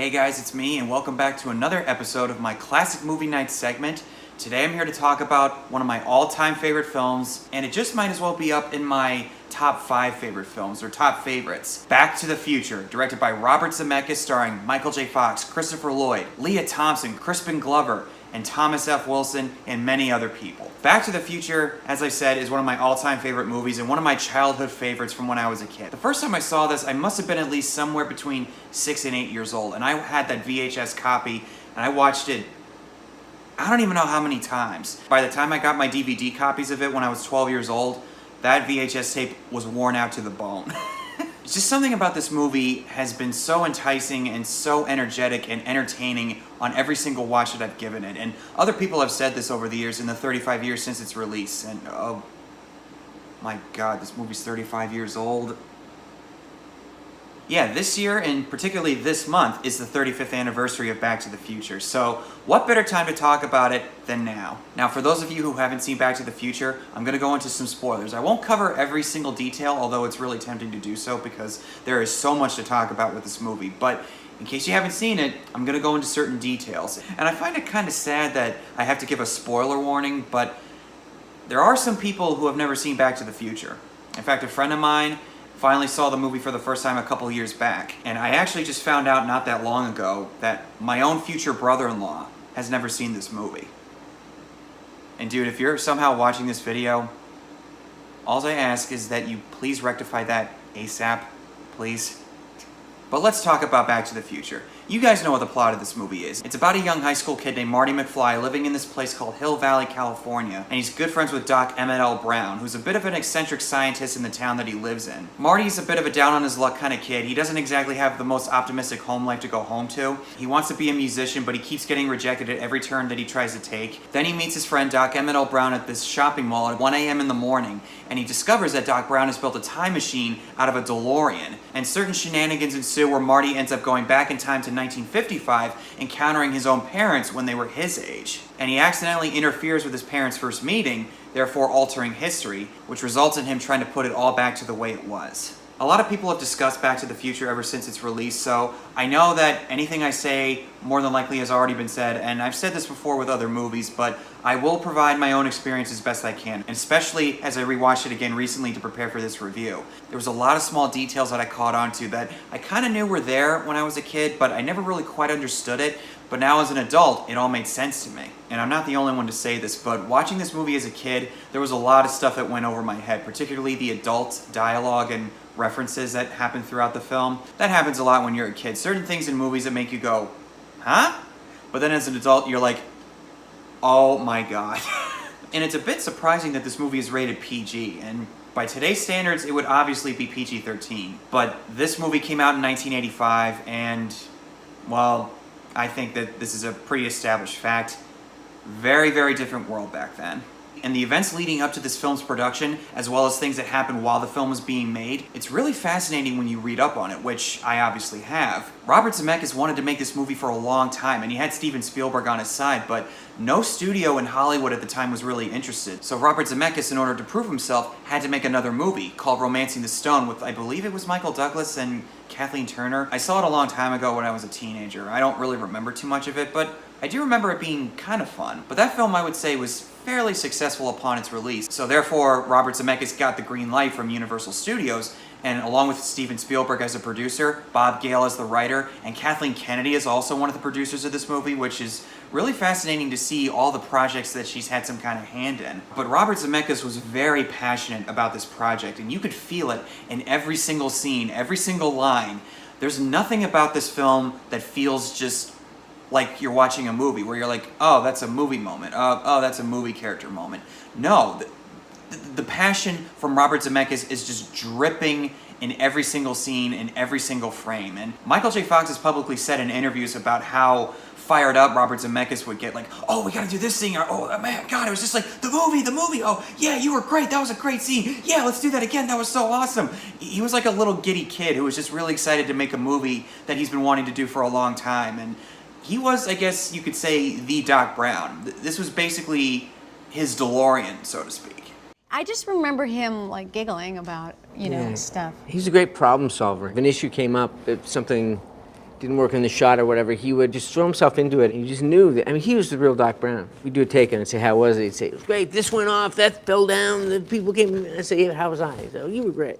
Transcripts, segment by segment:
Hey guys, it's me, and welcome back to another episode of my Classic Movie Night segment. Today I'm here to talk about one of my all-time favorite films, and it just might as well be up in my top 5 favorite films, or top favorites. Back to the Future, directed by Robert Zemeckis, starring Michael J. Fox, Christopher Lloyd, Leah Thompson, Crispin Glover, and Thomas F. Wilson, and many other people. Back to the Future, as I said, is one of my all-time favorite movies and one of my childhood favorites from when I was a kid. The first time I saw this, I must have been at least somewhere between 6 and 8 years old, and I had that VHS copy, and I watched it I don't even know how many times. By the time I got my DVD copies of it when I was 12 years old, that VHS tape was worn out to the bone. It's just something about this movie has been so enticing and so energetic and entertaining on every single watch that I've given it. And other people have said this over the years in the 35 years since its release. And oh my God, this movie's 35 years old. Yeah, this year, and particularly this month, is the 35th anniversary of Back to the Future. So, what better time to talk about it than now? Now, for those of you who haven't seen Back to the Future, I'm going to go into some spoilers. I won't cover every single detail, although it's really tempting to do so because there is so much to talk about with this movie. But in case you haven't seen it, I'm going to go into certain details. And I find it kind of sad that I have to give a spoiler warning, but there are some people who have never seen Back to the Future. In fact, a friend of mine finally saw the movie for the first time a couple years back. And I actually just found out not that long ago that my own future brother-in-law has never seen this movie. And dude, if you're somehow watching this video, all I ask is that you please rectify that ASAP, please. But let's talk about Back to the Future. You guys know what the plot of this movie is. It's about a young high school kid named Marty McFly living in this place called Hill Valley, California, and he's good friends with Doc Emmett L. Brown, who's a bit of an eccentric scientist in the town that he lives in. Marty's a bit of a down-on-his-luck kind of kid. He doesn't exactly have the most optimistic home life to go home to. He wants to be a musician, but he keeps getting rejected at every turn that he tries to take. Then he meets his friend Doc Emmett L. Brown at this shopping mall at 1 a.m. in the morning, and he discovers that Doc Brown has built a time machine out of a DeLorean, and certain shenanigans ensue where Marty ends up going back in time to 1955, encountering his own parents when they were his age. And he accidentally interferes with his parents' first meeting, therefore altering history, which results in him trying to put it all back to the way it was. A lot of people have discussed Back to the Future ever since its release, so I know that anything I say more than likely has already been said, and I've said this before with other movies, but I will provide my own experience as best I can, and especially as I rewatched it again recently to prepare for this review. There was a lot of small details that I caught on to that I kind of knew were there when I was a kid, but I never really quite understood it. But now as an adult, it all made sense to me. And I'm not the only one to say this, but watching this movie as a kid, there was a lot of stuff that went over my head, particularly the adult dialogue and references that happen throughout the film. That happens a lot when you're a kid. Certain things in movies that make you go, huh? But then as an adult, you're like, oh my God. And it's a bit surprising that this movie is rated PG, and by today's standards, it would obviously be PG-13. But this movie came out in 1985, and, well, I think that this is a pretty established fact. Very, very different world back then. And the events leading up to this film's production, as well as things that happened while the film was being made, it's really fascinating when you read up on it, which I obviously have. Robert Zemeckis wanted to make this movie for a long time, and he had Steven Spielberg on his side, but no studio in Hollywood at the time was really interested. So Robert Zemeckis, in order to prove himself, had to make another movie called Romancing the Stone with, I believe it was Michael Douglas and Kathleen Turner. I saw it a long time ago when I was a teenager. I don't really remember too much of it, but I do remember it being kind of fun. But that film, I would say, was fairly successful upon its release. So therefore, Robert Zemeckis got the green light from Universal Studios, and along with Steven Spielberg as a producer, Bob Gale as the writer, and Kathleen Kennedy is also one of the producers of this movie, which is really fascinating to see all the projects that she's had some kind of hand in. But Robert Zemeckis was very passionate about this project, and you could feel it in every single scene, every single line. There's nothing about this film that feels just like you're watching a movie, where you're like, oh, that's a movie moment. Oh, that's a movie character moment. No, the passion from Robert Zemeckis is just dripping in every single scene, in every single frame. And Michael J. Fox has publicly said in interviews about how fired up Robert Zemeckis would get, like, oh, we gotta do this scene, or, oh man, God, it was just like, the movie, oh, yeah, you were great, that was a great scene, yeah, let's do that again, that was so awesome. He was like a little giddy kid who was just really excited to make a movie that he's been wanting to do for a long time, and he was, I guess you could say, the Doc Brown. This was basically his DeLorean, so to speak. I just remember him like giggling about, stuff. He's a great problem solver. If an issue came up, if something didn't work in the shot or whatever, he would just throw himself into it. And you just knew that. I mean, he was the real Doc Brown. We'd do a take and I'd say, how was it? He'd say, it was great. This went off. That fell down. The people came. I'd say, yeah, how was I? He'd say, oh, you were great.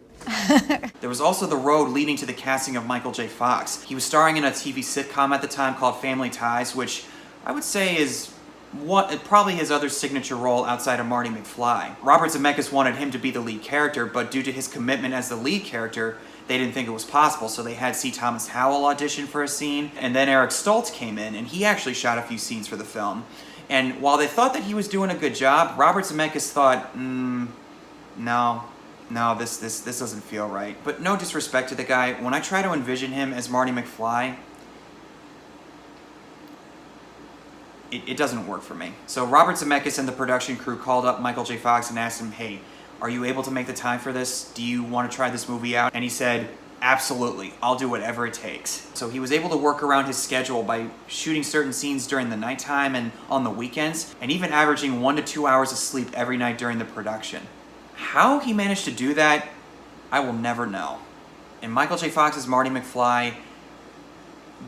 There was also the road leading to the casting of Michael J. Fox. He was starring in a TV sitcom at the time called Family Ties, which I would say is probably his other signature role outside of Marty McFly. Robert Zemeckis wanted him to be the lead character, but due to his commitment as the lead character, they didn't think it was possible, so they had C. Thomas Howell audition for a scene, and then Eric Stoltz came in, and he actually shot a few scenes for the film. And while they thought that he was doing a good job, Robert Zemeckis thought, no, this doesn't feel right. But no disrespect to the guy, when I try to envision him as Marty McFly, it doesn't work for me. So Robert Zemeckis and the production crew called up Michael J. Fox and asked him, hey, are you able to make the time for this? Do you want to try this movie out? And he said, absolutely, I'll do whatever it takes. So he was able to work around his schedule by shooting certain scenes during the nighttime and on the weekends, and even averaging 1 to 2 hours of sleep every night during the production. How he managed to do that, I will never know. And Michael J. Fox's Marty McFly,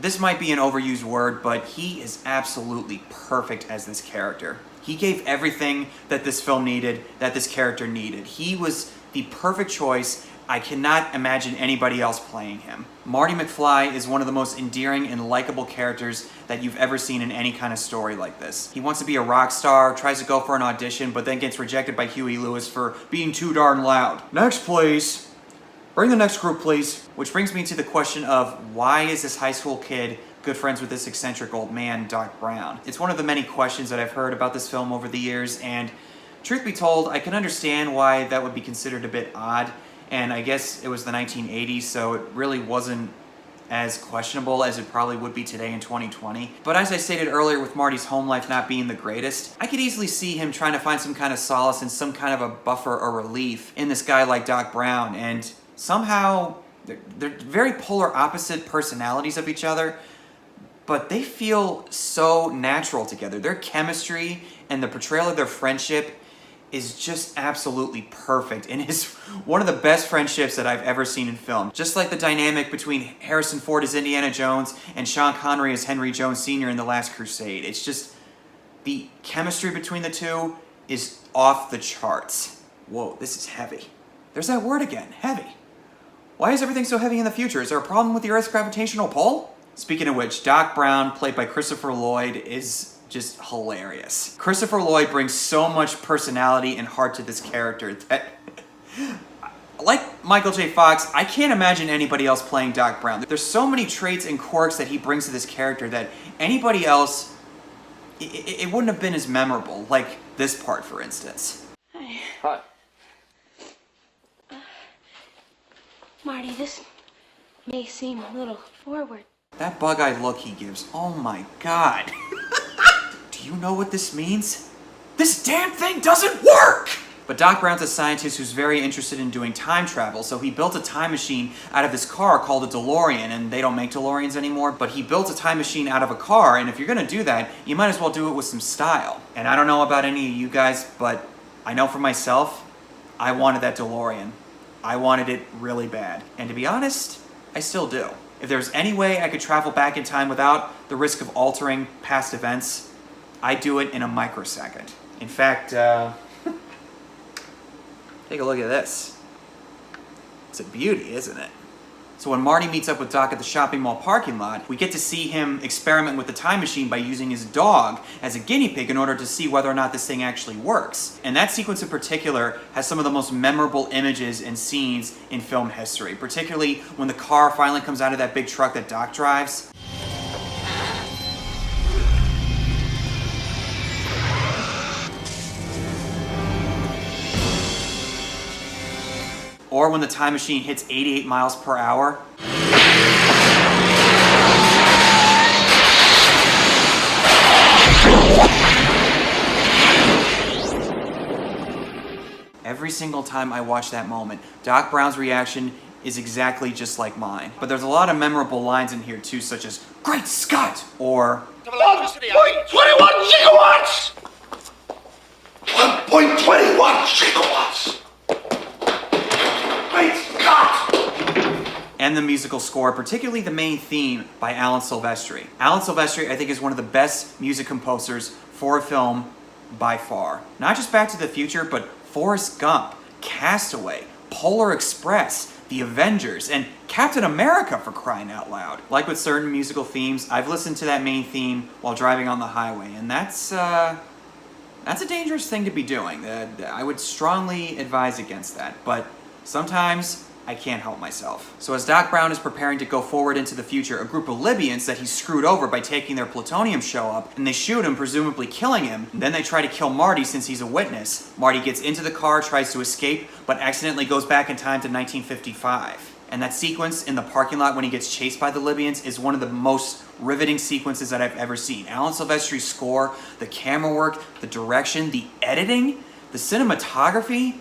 this might be an overused word, but he is absolutely perfect as this character. He gave everything that this film needed, that this character needed. He was the perfect choice. I cannot imagine anybody else playing him. Marty McFly is one of the most endearing and likable characters that you've ever seen in any kind of story like this. He wants to be a rock star, tries to go for an audition, but then gets rejected by Huey Lewis for being too darn loud. Next, please. Bring the next group, please. Which brings me to the question of, why is this high school kid good friends with this eccentric old man, Doc Brown? It's one of the many questions that I've heard about this film over the years, and truth be told, I can understand why that would be considered a bit odd, and I guess it was the 1980s, so it really wasn't as questionable as it probably would be today in 2020. But as I stated earlier, with Marty's home life not being the greatest, I could easily see him trying to find some kind of solace and some kind of a buffer or relief in this guy like Doc Brown, and somehow they're very polar opposite personalities of each other, but they feel so natural together. Their chemistry and the portrayal of their friendship is just absolutely perfect and is one of the best friendships that I've ever seen in film. Just like the dynamic between Harrison Ford as Indiana Jones and Sean Connery as Henry Jones Sr. in The Last Crusade. It's just, the chemistry between the two is off the charts. Whoa, this is heavy. There's that word again, heavy. Why is everything so heavy in the future? Is there a problem with the Earth's gravitational pull? Speaking of which, Doc Brown, played by Christopher Lloyd, is just hilarious. Christopher Lloyd brings so much personality and heart to this character that, like Michael J. Fox, I can't imagine anybody else playing Doc Brown. There's so many traits and quirks that he brings to this character that anybody else, it wouldn't have been as memorable. Like this part, for instance. Hi. Marty, this may seem a little forward. That bug-eyed look he gives, oh my god. Do you know what this means? This damn thing doesn't work! But Doc Brown's a scientist who's very interested in doing time travel, so he built a time machine out of this car called a DeLorean, and they don't make DeLoreans anymore, but he built a time machine out of a car, and if you're gonna do that, you might as well do it with some style. And I don't know about any of you guys, but I know for myself, I wanted that DeLorean. I wanted it really bad. And to be honest, I still do. If there's any way I could travel back in time without the risk of altering past events, I'd do it in a microsecond. In fact, take a look at this. It's a beauty, isn't it? So when Marty meets up with Doc at the shopping mall parking lot, we get to see him experiment with the time machine by using his dog as a guinea pig in order to see whether or not this thing actually works. And that sequence in particular has some of the most memorable images and scenes in film history, particularly when the car finally comes out of that big truck that Doc drives. Or when the time machine hits 88 miles per hour. Every single time I watch that moment, Doc Brown's reaction is exactly just like mine. But there's a lot of memorable lines in here too, such as, "Great Scott!" or 1.21 gigawatts! 1.21 gigawatts! Great Scott! and the musical score, particularly the main theme by Alan Silvestri. Alan Silvestri, I think, is one of the best music composers for a film by far. Not just Back to the Future, but Forrest Gump, Castaway, Polar Express, The Avengers, and Captain America, for crying out loud. Like with certain musical themes, I've listened to that main theme while driving on the highway, and that's a dangerous thing to be doing. I would strongly advise against that, but sometimes I can't help myself. So as Doc Brown is preparing to go forward into the future, a group of Libyans that he's screwed over by taking their plutonium show up, and they shoot him, presumably killing him. And then they try to kill Marty since he's a witness. Marty gets into the car, tries to escape, but accidentally goes back in time to 1955. And that sequence in the parking lot when he gets chased by the Libyans is one of the most riveting sequences that I've ever seen. Alan Silvestri's score, the camera work, the direction, the editing, the cinematography,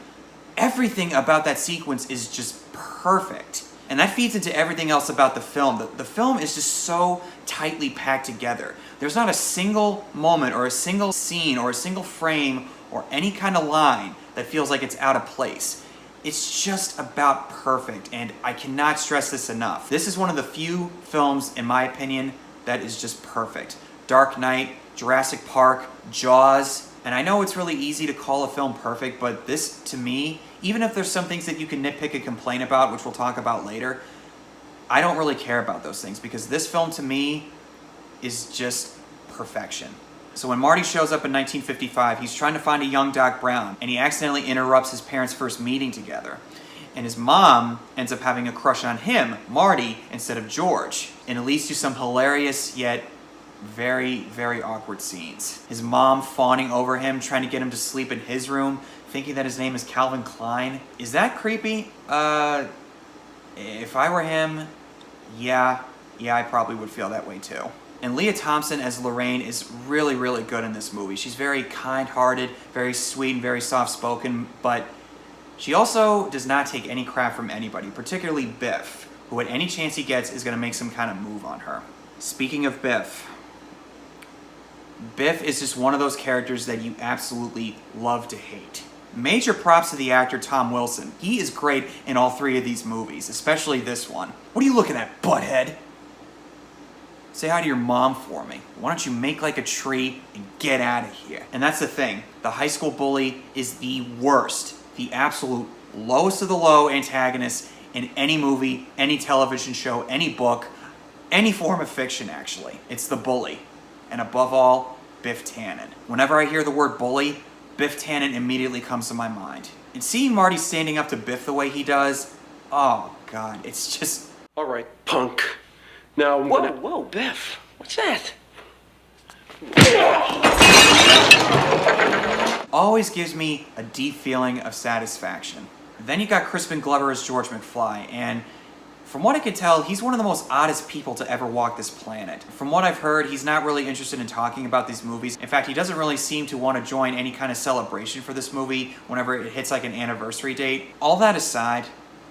everything about that sequence is just perfect. And that feeds into everything else about the film. The film is just so tightly packed together. There's not a single moment or a single scene or a single frame or any kind of line that feels like it's out of place. It's just about perfect, and I cannot stress this enough. This is one of the few films, in my opinion, that is just perfect. Dark Knight, Jurassic Park, Jaws, and I know it's really easy to call a film perfect, but this, to me, even if there's some things that you can nitpick and complain about, which we'll talk about later, I don't really care about those things, because this film, to me, is just perfection. So when Marty shows up in 1955, he's trying to find a young Doc Brown, and he accidentally interrupts his parents' first meeting together. And his mom ends up having a crush on him, Marty, instead of George. And it leads to some hilarious yet very, very awkward scenes. His mom fawning over him, trying to get him to sleep in his room, thinking that his name is Calvin Klein. Is that creepy? If I were him, yeah, I probably would feel that way too. And Leah Thompson as Lorraine is really, really good in this movie. She's very kind-hearted, very sweet, and very soft-spoken, but she also does not take any crap from anybody, particularly Biff, who at any chance he gets is going to make some kind of move on her. Speaking of Biff, Biff is just one of those characters that you absolutely love to hate. Major props to the actor Tom Wilson. He is great in all three of these movies, especially this one. What are you looking at, butthead? Say hi to your mom for me. Why don't you make like a tree and get out of here? And that's the thing. The high school bully is the worst, the absolute lowest of the low antagonist in any movie, any television show, any book, any form of fiction, actually. It's the bully. And above all, Biff Tannen. Whenever I hear the word bully, Biff Tannen immediately comes to my mind. And seeing Marty standing up to Biff the way he does, oh God, it's just... All right, punk. Now, whoa, Biff. What's that? always gives me a deep feeling of satisfaction. Then you got Crispin Glover as George McFly, and from what I can tell, he's one of the most oddest people to ever walk this planet. From what I've heard, he's not really interested in talking about these movies. In fact, he doesn't really seem to want to join any kind of celebration for this movie whenever it hits like an anniversary date. All that aside,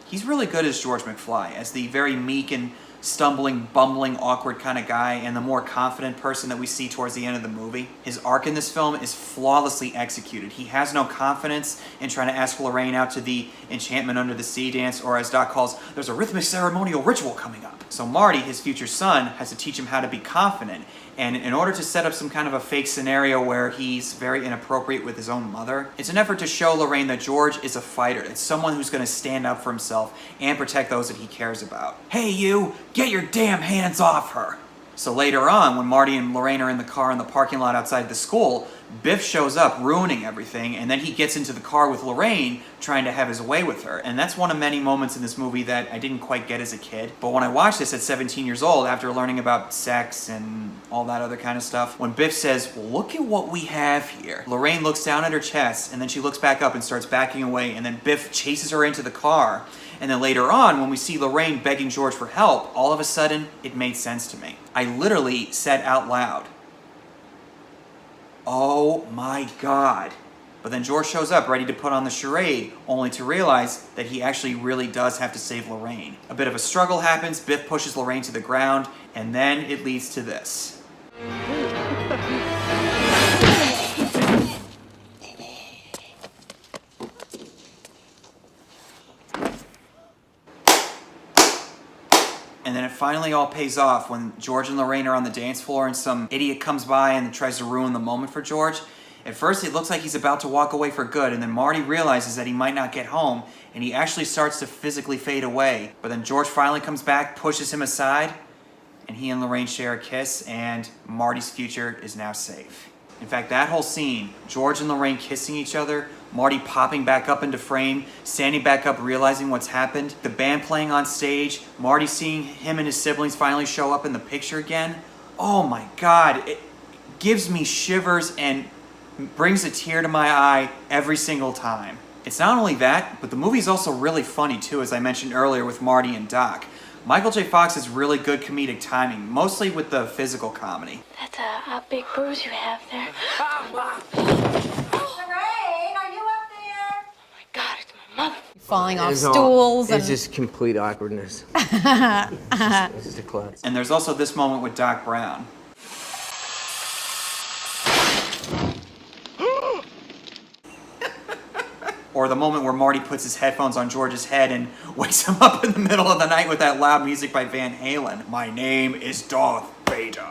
he's really good as George McFly, as the very meek and stumbling, bumbling, awkward kind of guy, and the more confident person that we see towards the end of the movie. His arc in this film is flawlessly executed. He has no confidence in trying to ask Lorraine out to the Enchantment Under the Sea dance, or as Doc calls, there's a rhythmic ceremonial ritual coming up. So Marty, his future son, has to teach him how to be confident, and in order to set up some kind of a fake scenario where he's very inappropriate with his own mother, it's an effort to show Lorraine that George is a fighter. It's someone who's going to stand up for himself and protect those that he cares about. Hey you, get your damn hands off her! So later on, when Marty and Lorraine are in the car in the parking lot outside the school, Biff shows up, ruining everything, and then he gets into the car with Lorraine, trying to have his way with her. And that's one of many moments in this movie that I didn't quite get as a kid. But when I watched this at 17 years old, after learning about sex and all that other kind of stuff, when Biff says, well, look at what we have here, Lorraine looks down at her chest, and then she looks back up and starts backing away, and then Biff chases her into the car. And then later on, when we see Lorraine begging George for help, all of a sudden, it made sense to me. I literally said out loud, oh my God. But then George shows up ready to put on the charade, only to realize that he actually really does have to save Lorraine. A bit of a struggle happens, Biff pushes Lorraine to the ground, and then it leads to this. And then it finally all pays off when George and Lorraine are on the dance floor and some idiot comes by and tries to ruin the moment for George. At first, it looks like he's about to walk away for good, and then Marty realizes that he might not get home, and he actually starts to physically fade away. But then George finally comes back, pushes him aside, and he and Lorraine share a kiss, and Marty's future is now safe. In fact, that whole scene, George and Lorraine kissing each other, Marty popping back up into frame, standing back up realizing what's happened, the band playing on stage, Marty seeing him and his siblings finally show up in the picture again. Oh my God, it gives me shivers and brings a tear to my eye every single time. It's not only that, but the movie's also really funny too, as I mentioned earlier with Marty and Doc. Michael J. Fox has really good comedic timing, mostly with the physical comedy. That's a big bruise you have there. Lorraine, are you up there? Oh my God, it's my mother. Falling off It's all- stools. It's And just complete awkwardness. It's just a klutz. And there's also this moment with Doc Brown. Or the moment where Marty puts his headphones on George's head and wakes him up in the middle of the night with that loud music by Van Halen. My name is Darth Vader.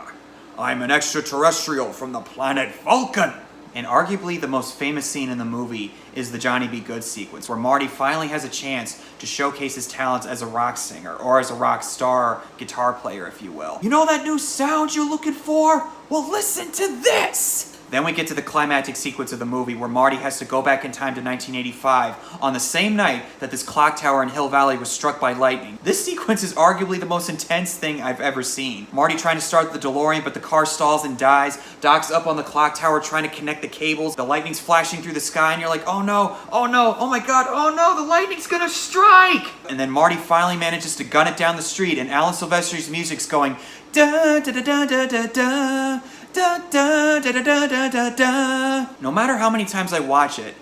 I'm an extraterrestrial from the planet Vulcan. And arguably the most famous scene in the movie is the Johnny B. Good sequence, where Marty finally has a chance to showcase his talents as a rock singer, or as a rock star guitar player, if you will. You know that new sound you're looking for? Well, listen to this! Then we get to the climactic sequence of the movie where Marty has to go back in time to 1985 on the same night that this clock tower in Hill Valley was struck by lightning. This sequence is arguably the most intense thing I've ever seen. Marty trying to start the DeLorean, but the car stalls and dies. Doc's up on the clock tower trying to connect the cables. The lightning's flashing through the sky and you're like, oh no, oh my God, oh no, the lightning's gonna strike! And then Marty finally manages to gun it down the street and Alan Silvestri's music's going da da da da da da da. Da, da, da, da, da, da, da, da. No matter how many times I watch it,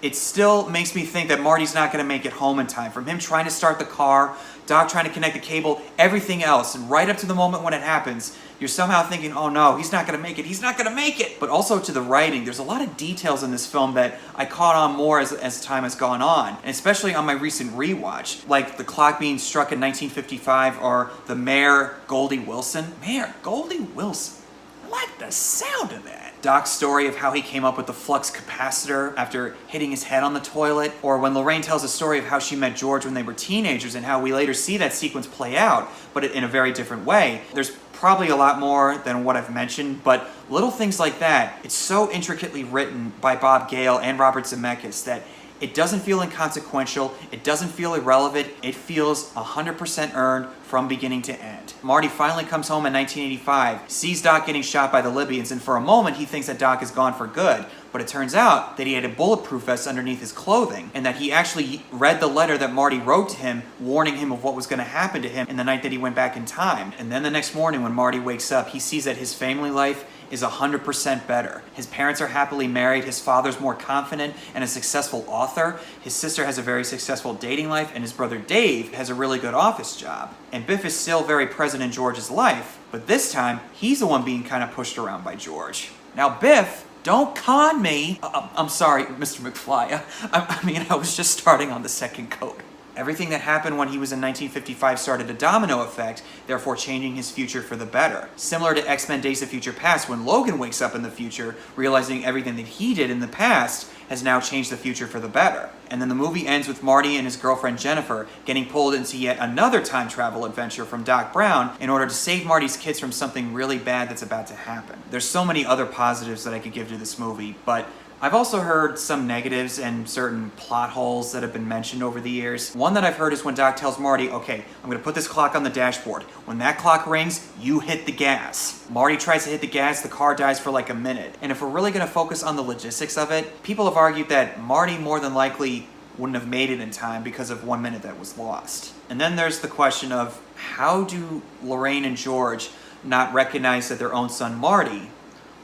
it still makes me think that Marty's not going to make it home in time. From him trying to start the car, Doc trying to connect the cable, everything else. And right up to the moment when it happens, you're somehow thinking, oh no, he's not going to make it, he's not going to make it. But also to the writing, there's a lot of details in this film that I caught on more as time has gone on. And especially on my recent rewatch, like the clock being struck in 1955 or the Mayor Goldie Wilson. Mayor Goldie Wilson. I like the sound of that. Doc's story of how he came up with the flux capacitor after hitting his head on the toilet, or when Lorraine tells a story of how she met George when they were teenagers and how we later see that sequence play out, but in a very different way. There's probably a lot more than what I've mentioned, but little things like that, it's so intricately written by Bob Gale and Robert Zemeckis that it doesn't feel inconsequential, it doesn't feel irrelevant, it feels 100% earned from beginning to end. Marty finally comes home in 1985, sees Doc getting shot by the Libyans, and for a moment he thinks that Doc is gone for good. But it turns out that he had a bulletproof vest underneath his clothing, and that he actually read the letter that Marty wrote to him, warning him of what was going to happen to him in the night that he went back in time. And then the next morning when Marty wakes up, he sees that his family life is 100% better. His parents are happily married, his father's more confident and a successful author, his sister has a very successful dating life, and his brother Dave has a really good office job. And Biff is still very present in George's life, but this time, he's the one being kind of pushed around by George. Now Biff, don't con me. I'm sorry, Mr. McFly. I was just starting on the second coat. Everything that happened when he was in 1955 started a domino effect, therefore changing his future for the better. Similar to X-Men Days of Future Past, when Logan wakes up in the future, realizing everything that he did in the past has now changed the future for the better. And then the movie ends with Marty and his girlfriend Jennifer getting pulled into yet another time travel adventure from Doc Brown in order to save Marty's kids from something really bad that's about to happen. There's so many other positives that I could give to this movie, but I've also heard some negatives and certain plot holes that have been mentioned over the years. One that I've heard is when Doc tells Marty, okay, I'm gonna put this clock on the dashboard. When that clock rings, you hit the gas. Marty tries to hit the gas, the car dies for like a minute. And if we're really gonna focus on the logistics of it, people have argued that Marty more than likely wouldn't have made it in time because of 1 minute that was lost. And then there's the question of how do Lorraine and George not recognize that their own son Marty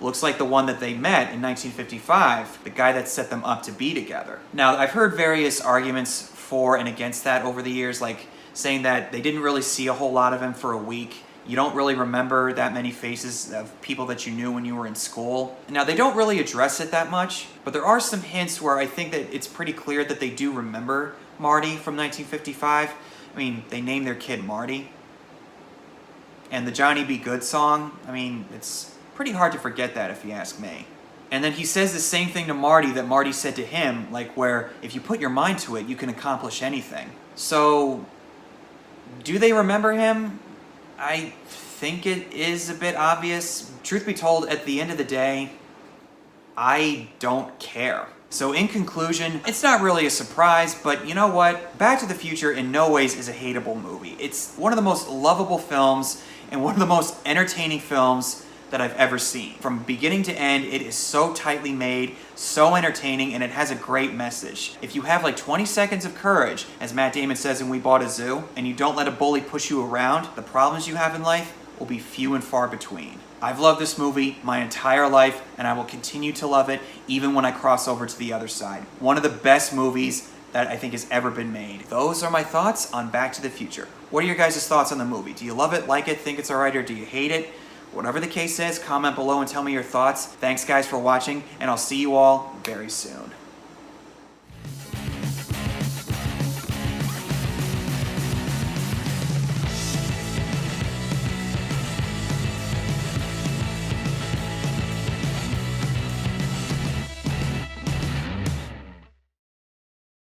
looks like the one that they met in 1955, the guy that set them up to be together. Now, I've heard various arguments for and against that over the years, like saying that they didn't really see a whole lot of him for a week. You don't really remember that many faces of people that you knew when you were in school. Now, they don't really address it that much, but there are some hints where I think that it's pretty clear that they do remember Marty from 1955. I mean, they named their kid Marty. And the Johnny B. Good song, I mean, it's pretty hard to forget that if you ask me. And then he says the same thing to Marty that Marty said to him, like where if you put your mind to it, you can accomplish anything. So, do they remember him? I think it is a bit obvious. Truth be told, at the end of the day, I don't care. So in conclusion, it's not really a surprise, but you know what? Back to the Future in no ways is a hateable movie. It's one of the most lovable films and one of the most entertaining films that I've ever seen. From beginning to end, it is so tightly made, so entertaining, and it has a great message. If you have like 20 seconds of courage, as Matt Damon says in We Bought a Zoo, and you don't let a bully push you around, the problems you have in life will be few and far between. I've loved this movie my entire life, and I will continue to love it even when I cross over to the other side. One of the best movies that I think has ever been made. Those are my thoughts on Back to the Future. What are your guys' thoughts on the movie? Do you love it, like it, think it's alright, or do you hate it? Whatever the case is, comment below and tell me your thoughts. Thanks guys for watching, and I'll see you all very soon.